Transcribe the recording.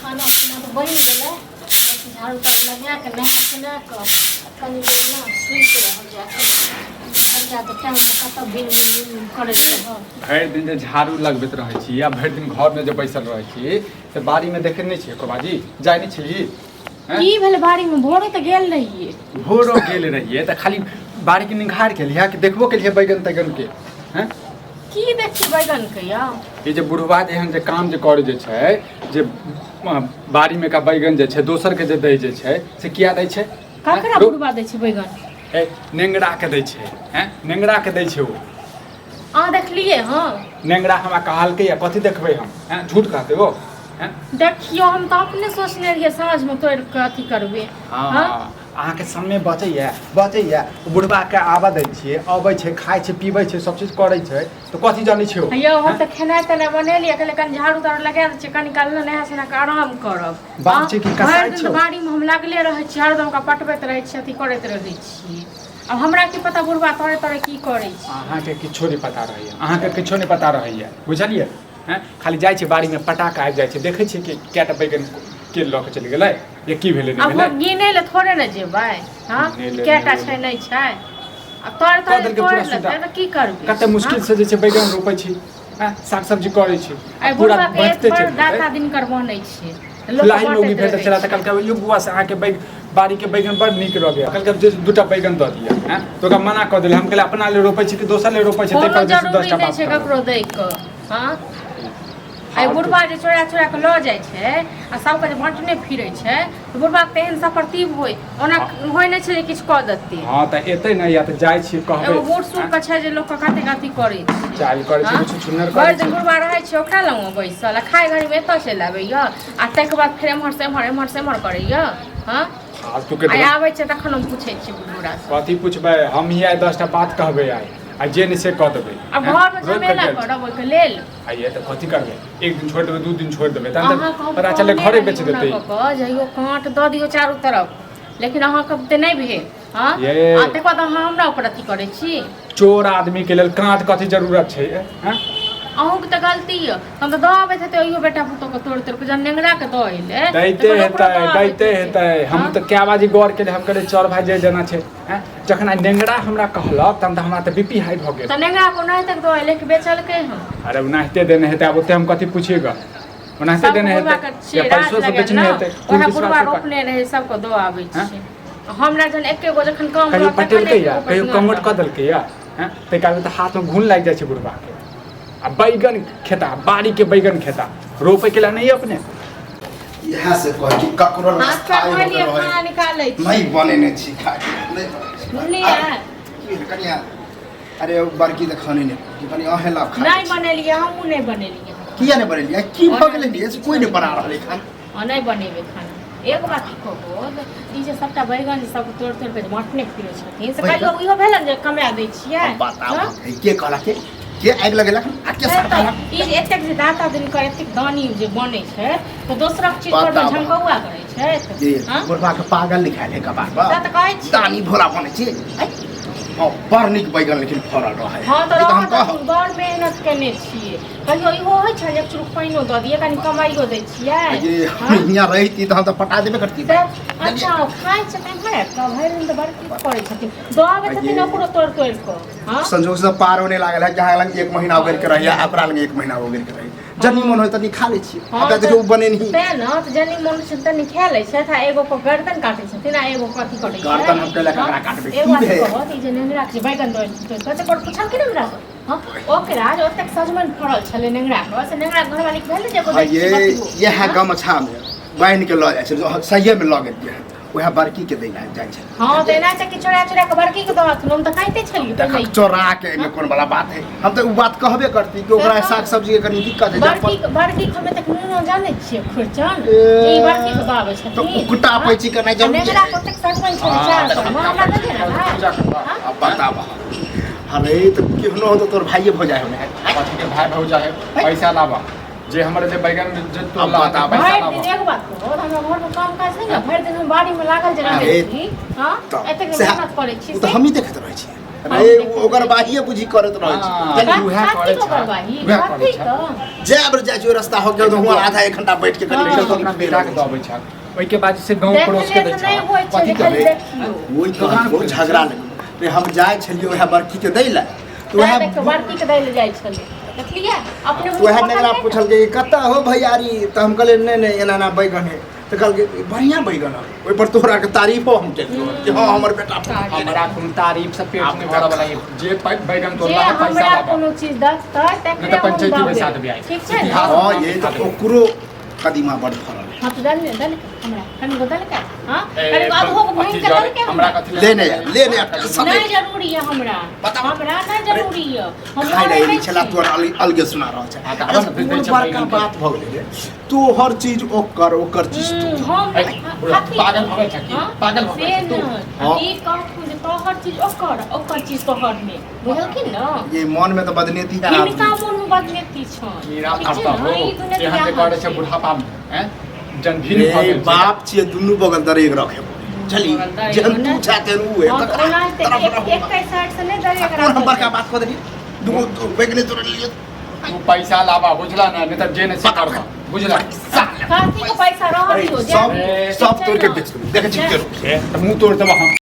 खाना पीना तो बन गेलै झाड़ू ताड़ू लगा के नहा सुना के कनी देर ना सुइत रह जाके क्या कतऽ बिन करैत रह भरि दिन जे झाड़ू लगबैत रहै छी या भरि दिन घर में जे बैसल रहै छी से बाड़ी में देखे नहीं छियै कोबाजी जाय नहीं छी की भेल बाड़ी में भोरे तऽ गेल रहिए भोरो गेल रहिए तऽ खाली बाड़ी के निघार के लिए कि देखबो के लिए बैगन तैगन के हैं की देखी बैगन के या ये जे बुढ़वा एहन जे काम जे करे जे छै जे बाड़ी में का बैगन जे छै दोसर के जे दै जे छै से किया दै छै ककरा बुढ़वा दै छै बैगन ए नेंगरा के दै छै हैं नेंगरा के दै छै ओ अहाँ देखलिए हां नेंगरा हमरा कहलकै या कथि देखबै हम हैं झूठ कहते हो हैं देखियो हम तऽ अपने सोचने रहिए साँझ में तोड़ के अथी करबे हां अहाँ के समय बचैया बुढ़वा के आबा दै छियै अबै छै खाइ छै पीबै छै सब चीज करै छै तो कथि जानै छियो हैया हम तऽ खेनाइ तने बनेलिए कहले कनी झाड़ू ताड़ू लगा दै छै कनी काल नहा सोना के आराम करब बात छै कि कसाई छै बाड़ी में हम लागले रहै छी हरदम का पटबैत रहै छी अथी करैत रहै छी अब हमरा की पता बुढ़वा तोरे तोरे की करै छै अहाँ के किछो नहीं पता रहैया अहाँ के किछो नहीं पता रहैया बुझलिए हैं खाली जाइ छै बाड़ी में पटाक आबि जाइ छै देखै छियै कि कैटा बैगन के लऽ के चलि गेलै या की भेलै नहीं भेलै अब गिने ले थोड़े न जेबै हां कैटा छै नहीं छै अब तोरे तोरे तोड़ लेतै तऽ की करबै कते मुश्किल से जे छै बैगन रोपै छी हैं साग सब्जी करै छी पूरा बचते छै दाता दिन कर बनै छै लाइन में उगी भेल तऽ चला तऽ कल यो बुआ से अहाँ के बाड़ी के बैगन बड़ नीक रह गया कल के जे दूटा बैगन द दिया हैं तो का मना कर देले हम कहले अपना ले रोपै छी कि दोसर ले रोपै छी तै पर 10 टा बात छै ककरो दै क हां आई बुढ़वा जे चोरा चोरा के ल जाय छै आ सब के बांटने फिरै छै तो बुढ़वा तेहन सपर्तिव होय ओना होय नै छै जे किछ क देतै हां त एतै नै या त जाय छी कहबै एगो बूढ़ सूढ़ के छै जे लोग के कते कथि करै छै चाल करै छै कुछ छुन्नर करै छै बुढ़वा रहै छै ओकरा लंग बैसल आ खाय घड़ी में एतऽ चलि आबै य आ तै के बाद फेर एम्हर से एम्हर करै य हां आज तू के आबै छै तखन हम पूछै छी बुढ़वा से कथि पूछबै हम ही आइ 10 टा बात कहबै आइ आ जे नहीं से कह देबै अब घर में झमेला करब ओइ के लेल आइए त कथि करबै एक दिन छोड़ देबै दू दिन छोड़ देबै तहन त पता चले घरे बेच देतै जइयो काट द दियो चारों तरफ लेकिन अहाँ के ते नै भेल हां आ तक बाद अहाँ हमरा ऊपर अथी करै छी चोर आदमी के लेल काट कथि जरूरत छै हैं अहूँ के त गलती य हम त दबाबै हेतै ओइयो बेटा पुतो के तोड़ के जन नेंगरा के दइले दैते हेतै हम त क्या बाजी गौर के हम करे चोर भाई जे जना छै हैं जखन नेंगरा हमरा कहलक तहन त हमरा त बीपी हाई भ गेल त नेंगरा को नहीं तक दइले कि बेचल के हम अरे उनाहिते देने हेतै अब ओते हम कथि पूछिएगा उनाहिते देने हेतै या पैसो से बेचने हेतै ओहा बुढ़वा रोपने रहे सब को दो आबै छै हमरा जन एके गो जखन काम कहियो पटेलकै या कहियो कमोट क देलकै या हैं तै काल त हाथ में घून लाग जाय छै बुढ़वा के आ बैगन खेता बाड़ी के बैगन खेता रोपे के लिए नहीं अपने यहाँ से कह कि ककरो रास्ता खाना निकालै छी नहीं बनेने छी खाए नहीं की कनिया अरे बड़की त खाने ने कि कनी अहेला खा नहीं बनेलिए हमहू नहीं बनेलिए किया नहीं बनेलिए की भ गेलै लिए से कोई नहीं बना रहले खाना नहीं बनेबे खाना एक बात कहबो ई जे सबटा बैगन सब तोड़ के बांटने फिरै छथिन से कहियो इहो भेलन जे कमा दै छियै बताओ के कहला के आगि लगेलक आ के सरकार ई एतेक जे दाता दिन कर एतेक दानी जे बनै छै तो दोसरा चीज पर झमकौआ करै छै जी बुढ़वा के पागल लिखाइल है कबार बा त कहै छी दानी भोला बनै छै हां बड़ नीक बैगन लेकिन फरल रहे हां त हम बड़ मेहनत केने छियै कहियो इहो होइ छै जे चुरुक पाइनो द दिए कनी कमाइयो दै छियै जी यहाँ रहिती त हम त पटा देबे करती अच्छा खाइ छै त है त भरि दिन त बड़की पड़ै छथिन दबाबै छथिन ओकरो तोड़ के हां संजोग से पार होने लागल है जहां लग 1 महीना हो गेल के रहिया अपना लग 1 महीना हो गेल के रही जनी मन होय तनी खा लै छी अब देखो बने नहीं ते न त जनी मन से तनी खा लै छै था एगो को गर्दन काटै छथिन आ एगो कथि करै छै गर्दन हम केला ककरा काटबे एगो बात कहत ई जे नेंगरा के बैगन दो कते कोड पूछल कि नेंगरा हां ओके राज ओतेक सजमन फरल छले नेंगरा को से नेंगरा घर वाली भेल जे को ये है गमछा में बाइन के ल जाय छै सहिए में ल गेल है ओहा बड़की के देना जाय छै हां देना छै कि चोरा चोरा के बड़की के दवा हम त खाइते छलिए त चोरा के में कोन वाला बात है हम त उ बात कहबे करती कि ओकरा साग सब्जी के कनी दिक्कत है बड़की हमें तक न जाने छिए खुरचन ई बड़की के बाबे छथिन तो कुटा पैची के नहीं जरूरी नेंगरा को तक सरपंच छै चार हमरा दे ना अब बताबा अरे तो केहनो हो तो तोर भाईए हो जाए हमें कथि के भाई भौजा है पैसा लावा जे हमरे जे बैगन जे तो लाता पैसा लावा एक बात को हमरा घर में काम काज है ना भर दिन हम बाड़ी में लागल जे रहै छी हां एते के मेहनत करै छी तो हम ही देखत रहै छी अरे ओकर बाहिए बुझी करत रहै छै हाँ। चली उहे करे छै, उहे करे छै। जे अबर जाइ छै रास्ता हो के हुआ आधा 1 घंटा बैठ के कनी कनी तो अपना बेटा के दबै छै ओइ के बाद से गांव पड़ोस के दै छै कथी करे करबै ओइ तो झगड़ा लगे रे हम जाइ छलियै ओहे बड़की के दै ला तो वह ओहे बड़की के दै ले जाइ छलै देखलिए अपने तो ओहे नेगरा पूछल के कत्ता हो भैयारी त हम कहले नहीं एना ना बैगन है तो कहल के बढ़िया बैगन है ओइ पर तोहरा के तारीफो हम केलियो कि हां हमर बेटा हमरा कोनो तारीफ से पेट नहीं भरऽ वाला जे बैगन तो जे ला पैसा हमरा लाबा कोनो चीज दतै नहीं तो पंचायती में साथ भी आई ठीक छै हां ये तो ओकरो कदीमा बड़ फरल हां तो दल हमरा कनी बदल के हां कनी बाद हो महीन के दल के हमरा कथी लेने सब नहीं जरूरी है हमरा बताओ। हमरा नहीं जरूरी है खाइ रही छला तोर अलगे सुना रहल छै हाँ, तऽ आबऽ ने, दै छै बड़का बैगन के। बात भ गेलै तो हर चीज ओकर चीज तू हम पागल भऽ छै कि पागल भऽ से छै न ई कहू जे तोहर चीज ओकर चीज तोहर में बुझलखिन न ये मन में तो बदनेती है हिनका आदमी मन में बदनेती छन मीरा ठीक छै खाता न? हो ई दुनिया एहन जे करे छै बुढ़ापा में हैं जनभीर भऽ रे गेल छै बाप छियै दुनू बगल दरेग रखे चली बगल जहन दरेग तू ने? चाहते रू हम है ओना एक साइड से नहीं दरेग कौन हम बड़का रखा बात कर दी दुगो बैगने तोड़ लिए तू पैसा लाबा बुझला ना नहीं तो जे नहीं से करबा बुझला खाती को पैसा रह दियो सब तोड़ के बेच दो देखे छी मुंह तोड़ देबा हम